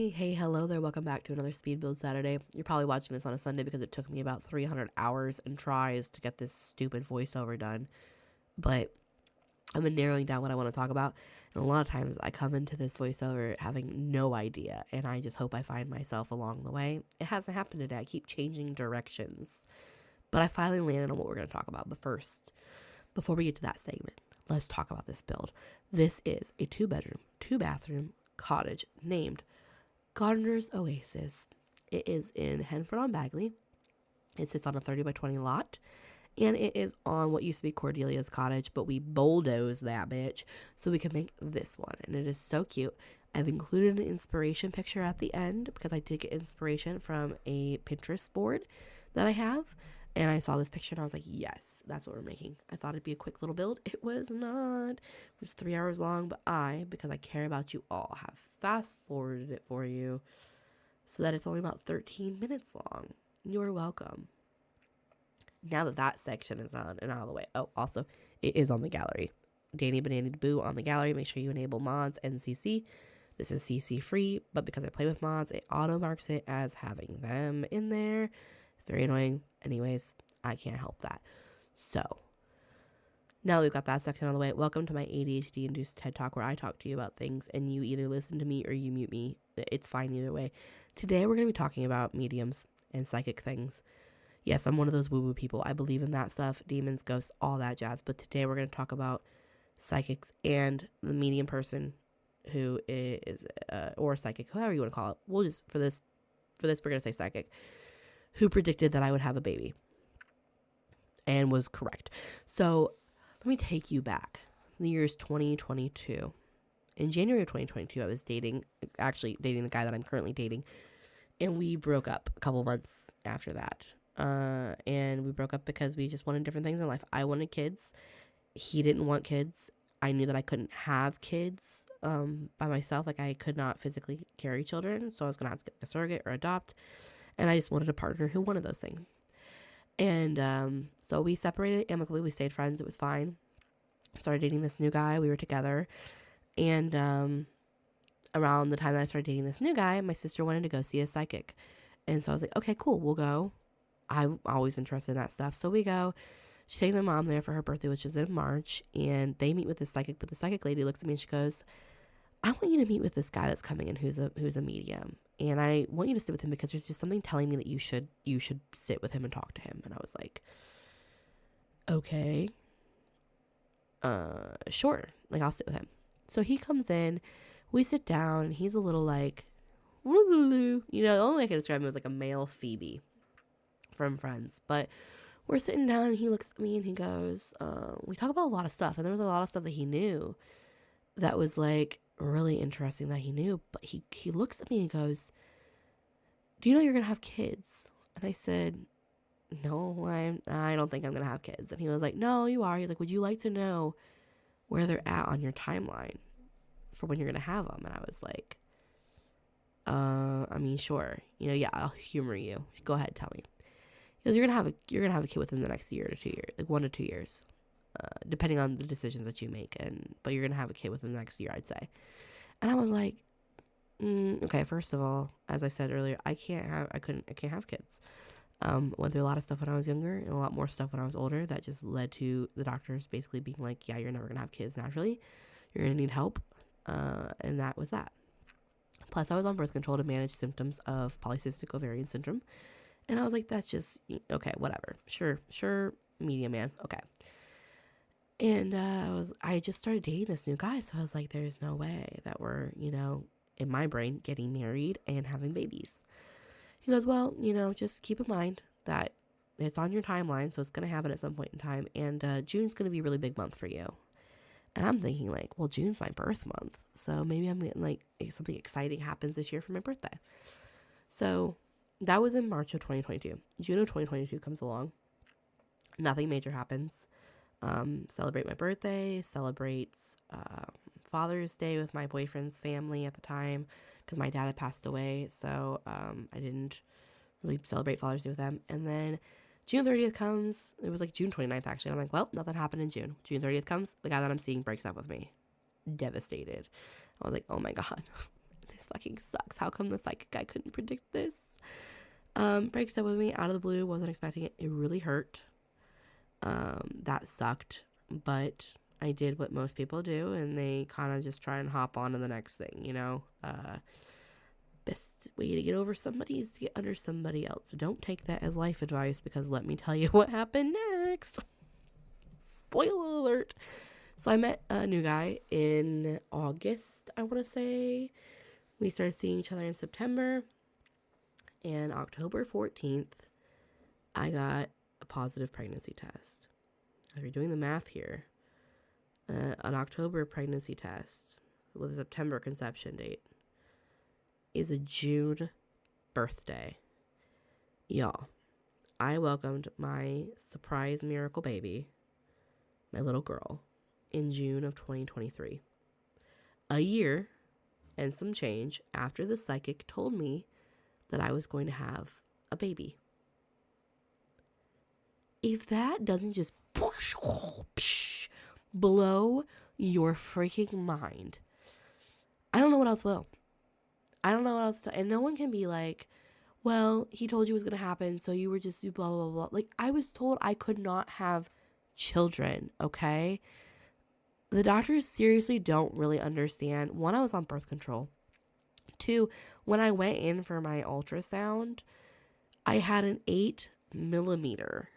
Hey, hello there. Welcome back to another Speedbuild Saturday. You're probably watching this on a Sunday because it took me about 300 hours and tries to get this stupid voiceover done. But I've been narrowing down what I want to talk about. And a lot of times I come into this voiceover having no idea, and I just hope I find myself along the way. It hasn't happened today. I keep changing directions. But I finally landed on what we're going to talk about. But first, before we get to that segment, let's talk about this build. This is a 2-bedroom, 2-bathroom cottage named Gardener's Oasis. It is in Henford-on-Bagley. It sits on a 30 by 20 lot. And it is on what used to be Cordelia's cottage, but we bulldozed that bitch so we can make this one. And it is so cute. I've included an inspiration picture at the end because I did get inspiration from a Pinterest board that I have. And I saw this picture and I was like, yes, that's what we're making. I thought it'd be a quick little build. It was not. It was 3 hours long, but because I care about you all, have fast forwarded it for you so that it's only about 13 minutes long. You're welcome. Now that section is on and out of the way. Oh, also, it is on the gallery. Danibananiboo on the gallery. Make sure you enable mods and CC. This is CC free, but because I play with mods, it auto marks it as having them in there. It's very annoying. Anyways, I can't help that. So, now that we've got that section out of the way, welcome to my ADHD-induced TED Talk where I talk to you about things and you either listen to me or you mute me. It's fine either way. Today, we're going to be talking about mediums and psychic things. Yes, I'm one of those woo-woo people. I believe in that stuff, demons, ghosts, all that jazz. But today, we're going to talk about psychics and the medium person who is, or psychic, however you want to call it. We'll just, for this, we're going to say psychic, who predicted that I would have a baby and was correct. So let me take you back. The year is 2022. In January of 2022, I was dating the guy that I'm currently dating, and we broke up a couple months after that. And we broke up because we just wanted different things in life. I wanted kids. He didn't want kids. I knew that I couldn't have kids by myself. Like, I could not physically carry children, so I was going to have to get a surrogate or adopt. And I just wanted a partner who wanted those things. And so we separated amicably. We stayed friends. It was fine. Started dating this new guy. We were together. And around the time that I started dating this new guy, my sister wanted to go see a psychic. And so I was like, okay, cool, we'll go. I'm always interested in that stuff. So we go. She takes my mom there for her birthday, which is in March. And they meet with the psychic. But the psychic lady looks at me and she goes, I want you to meet with this guy that's coming in who's a medium. And I want you to sit with him because there's just something telling me that you should sit with him and talk to him. And I was like, okay, sure. Like, I'll sit with him. So he comes in, we sit down, and he's a little like, the only way I can describe him was like a male Phoebe from Friends. But we're sitting down and he looks at me and he goes, we talk about a lot of stuff. And there was a lot of stuff that he knew that was like really interesting that he knew. But he looks at me and goes, do you know you're going to have kids? And I said, no, I don't think I'm going to have kids. And he was like, no, you are. He's like, would you like to know where they're at on your timeline for when you're going to have them? And I was like, I mean, sure. Yeah, I'll humor you. Go ahead, tell me. He goes, you're going to have a kid within the next year to 2 years, like 1 to 2 years, depending on the decisions that you make. But you're going to have a kid within the next year, I'd say. And I was like, okay, first of all, as I said earlier, I can't have kids. Went through a lot of stuff when I was younger and a lot more stuff when I was older that just led to the doctors basically being like, yeah, you're never going to have kids naturally. You're going to need help. And that was that. Plus, I was on birth control to manage symptoms of polycystic ovarian syndrome. And I was like, that's just, okay, whatever. Sure, media man. Okay. And I just started dating this new guy. So I was like, there's no way that we're, in my brain, getting married and having babies. He goes, well, just keep in mind that it's on your timeline. So it's going to happen at some point in time. And June's going to be a really big month for you. And I'm thinking like, well, June's my birth month. So maybe I'm getting like something exciting happens this year for my birthday. So that was in March of 2022. June of 2022 comes along. Nothing major happens. Celebrate my birthday, celebrates Father's Day with my boyfriend's family at the time because my dad had passed away. So I didn't really celebrate Father's Day with them. And then June 30th comes. It was like June 29th, actually. And I'm like, well, nothing happened in June. June 30th comes. The guy that I'm seeing breaks up with me. Devastated. I was like, oh my God. this fucking sucks. How come the psychic guy couldn't predict this? Breaks up with me out of the blue. Wasn't expecting it. It really hurt. That sucked. But I did what most people do, and they kind of just try and hop on to the next thing, you know? Best way to get over somebody is to get under somebody else. So don't take that as life advice, because let me tell you what happened next. Spoiler alert. So I met a new guy in August, I want to say. We started seeing each other in September. And October 14th, I got a positive pregnancy test. If you're doing the math here, an October pregnancy test with a September conception date is a June birthday. Y'all, I welcomed my surprise miracle baby, my little girl, in June of 2023. A year and some change after the psychic told me that I was going to have a baby. If that doesn't just blow your freaking mind, I don't know what else will. I don't know what else to, and no one can be like, well, he told you it was going to happen, so you were just blah, blah, blah. Like, I was told I could not have children, okay? The doctors seriously don't really understand. One, I was on birth control. Two, when I went in for my ultrasound, I had an 8 millimeter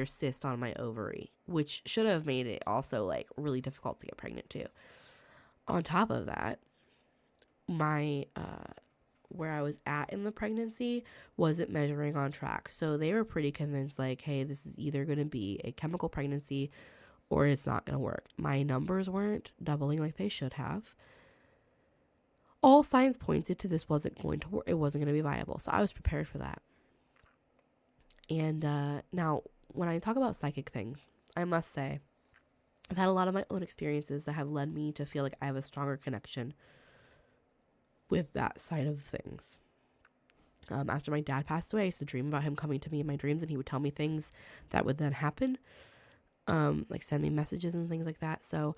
cyst on my ovary, which should have made it also like really difficult to get pregnant too. On top of that, my where I was at in the pregnancy wasn't measuring on track. So they were pretty convinced like, hey, this is either going to be a chemical pregnancy or it's not going to work. My numbers weren't doubling like they should have. All signs pointed to this wasn't going to work. It wasn't going to be viable. So I was prepared for that. And now, when I talk about psychic things, I must say, I've had a lot of my own experiences that have led me to feel like I have a stronger connection with that side of things. After my dad passed away, I used to dream about him coming to me in my dreams, and he would tell me things that would then happen, like send me messages and things like that. So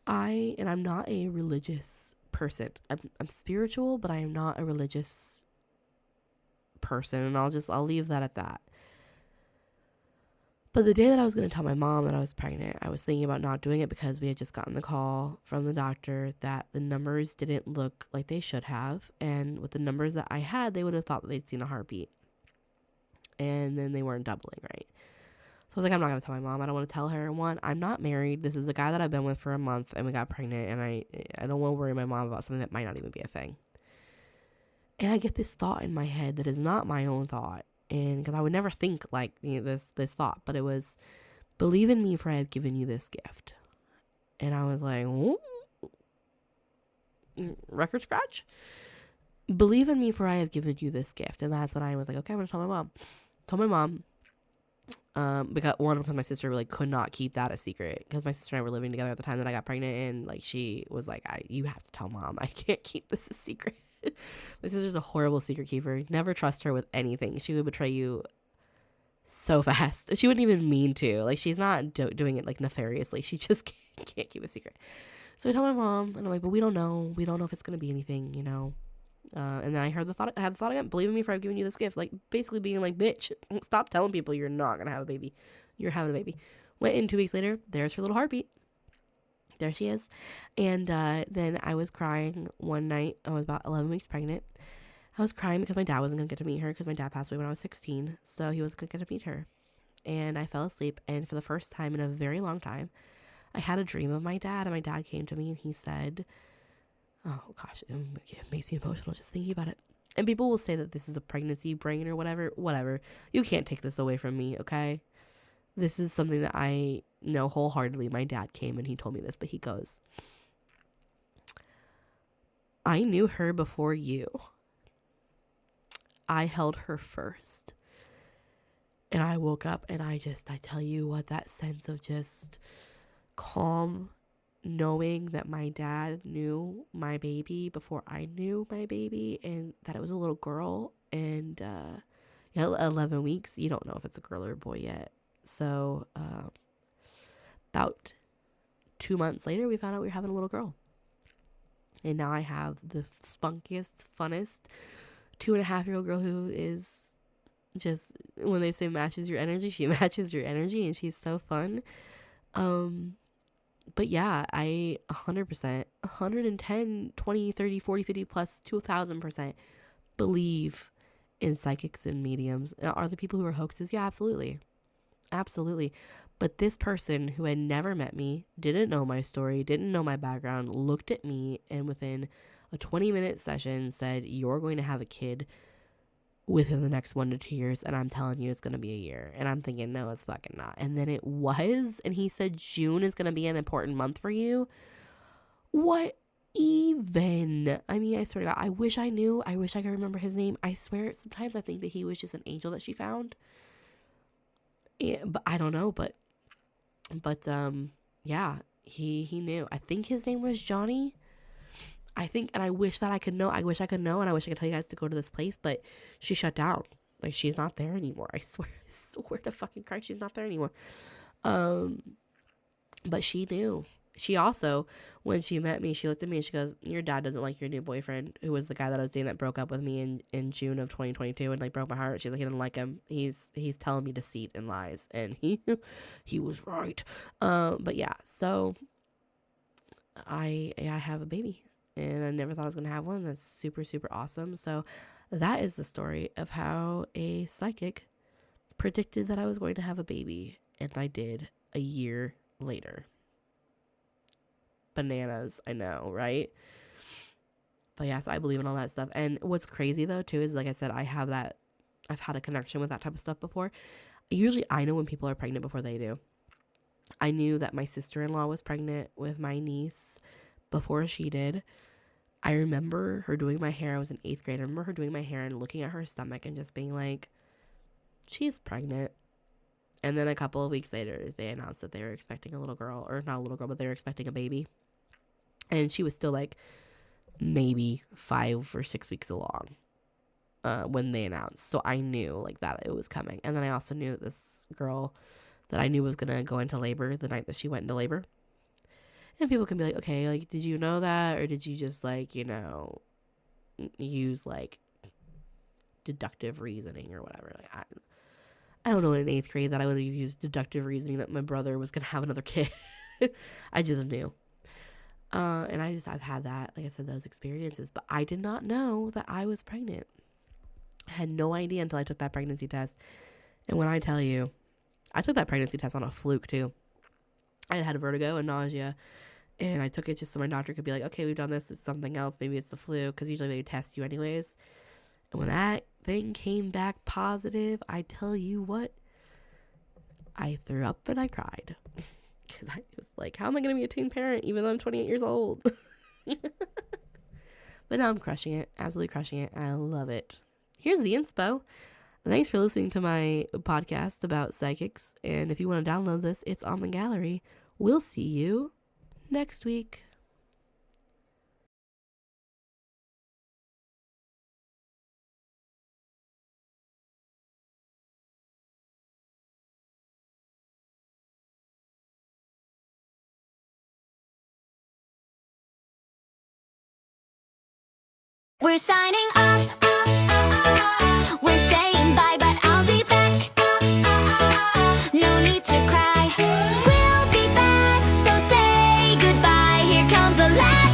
I'm not a religious person. I'm spiritual, but I am not a religious person, and I'll leave that at that. But the day that I was going to tell my mom that I was pregnant, I was thinking about not doing it because we had just gotten the call from the doctor that the numbers didn't look like they should have. And with the numbers that I had, they would have thought that they'd seen a heartbeat. And then they weren't doubling, right? So I was like, I'm not going to tell my mom. I don't want to tell her. One, I'm not married. This is a guy that I've been with for a month, and we got pregnant. And I don't want to worry my mom about something that might not even be a thing. And I get this thought in my head that is not my own thought. And because I would never think like this thought, but it was, believe in me for I have given you this gift. And I was like, record scratch? Believe in me for I have given you this gift. And that's when I was like, okay, I'm going to tell my mom. Told my mom. Because my sister like could not keep that a secret, because my sister and I were living together at the time that I got pregnant, and like she was like, you have to tell Mom. I can't keep this a secret. My sister's a horrible secret keeper. Never trust her with anything. She would betray you so fast. She wouldn't even mean to. Like, she's not doing it like nefariously. She just can't keep a secret. So I tell my mom, and I'm like, but we don't know. We don't know if it's gonna be anything, you know. And then I had the thought again, believe in me for I've given you this gift. Like, basically being like, bitch, stop telling people you're not going to have a baby. You're having a baby. Went in 2 weeks later. There's her little heartbeat. There she is. And then I was crying one night. I was about 11 weeks pregnant. I was crying because my dad wasn't going to get to meet her, because my dad passed away when I was 16. So he wasn't going to get to meet her. And I fell asleep. And for the first time in a very long time, I had a dream of my dad. And my dad came to me and he said, oh gosh, it makes me emotional just thinking about it. And people will say that this is a pregnancy brain or whatever. You can't take this away from me, okay? This is something that I know wholeheartedly. My dad came and he told me this, but he goes, I knew her before you. I held her first. And I woke up and I tell you what, that sense of just calm, knowing that my dad knew my baby before I knew my baby, and that it was a little girl, and 11 weeks, you don't know if it's a girl or a boy yet. So about 2 months later, we found out we were having a little girl. And now I have the spunkiest, funnest 2.5-year-old girl who is just, when they say matches your energy, she matches your energy, and she's so fun. But yeah, I 100%, 110, 20, 30, 40, 50 plus 2,000% believe in psychics and mediums. Are there people who are hoaxes? Yeah, absolutely. Absolutely. But this person who had never met me, didn't know my story, didn't know my background, looked at me and within a 20-minute session said, "You're going to have a kid within the next 1 to 2 years, and I'm telling you it's going to be a year." And I'm thinking, no, it's fucking not. And then it was, and he said, "June is going to be an important month for you." What even? I mean, I swear to God, I wish I knew. I wish I could remember his name. I swear, sometimes I think that he was just an angel that she found. Yeah, but I don't know, but yeah, he knew. I think his name was Johnny. I think, and I wish that I could know. I wish I could know, and I wish I could tell you guys to go to this place, but she shut down. Like, she's not there anymore. I swear to fucking Christ, she's not there anymore. But she knew. She also, when she met me, she looked at me and she goes, "Your dad doesn't like your new boyfriend," who was the guy that I was dating that broke up with me in June of 2022 and like broke my heart. She's like, "He didn't like him. He's telling me deceit and lies," and he was right. But yeah, so I have a baby, and I never thought I was gonna have one. That's super, super awesome. So that is the story of how a psychic predicted that I was going to have a baby, and I did a year later. Bananas, I know, right? But yes, I believe in all that stuff. And what's crazy though too is, like I said, I've had a connection with that type of stuff before. Usually I know when people are pregnant before they do. I knew that my sister-in-law was pregnant with my niece before she did. I remember her doing my hair. I was in 8th grade. I remember her doing my hair and looking at her stomach and just being like, "She's pregnant." And then a couple of weeks later, they announced that they were expecting a little girl, or not a little girl, but they were expecting a baby. And she was still like maybe 5 or 6 weeks along when they announced. So I knew like that it was coming. And then I also knew that this girl that I knew was going to go into labor the night that she went into labor. And people can be like, "Okay, like, did you know that? Or did you just like, use like deductive reasoning or whatever?" Like, I don't know in 8th grade that I would have used deductive reasoning that my brother was going to have another kid. I just knew. And I've had that, like I said, those experiences, but I did not know that I was pregnant. I had no idea until I took that pregnancy test. And when I tell you, I took that pregnancy test on a fluke too. I had vertigo and nausea, and I took it just so my doctor could be like, "Okay, we've done this. It's something else. Maybe it's the flu." Cause usually they test you anyways. And when that thing came back positive, I tell you what, I threw up and I cried. Because I was like, how am I going to be a teen parent even though I'm 28 years old? But now I'm crushing it. Absolutely crushing it. And I love it. Here's the inspo. Thanks for listening to my podcast about psychics. And if you want to download this, it's on the gallery. We'll see you next week. We're signing off. We're saying bye, but I'll be back. No need to cry. We'll be back, so say goodbye. Here comes the last.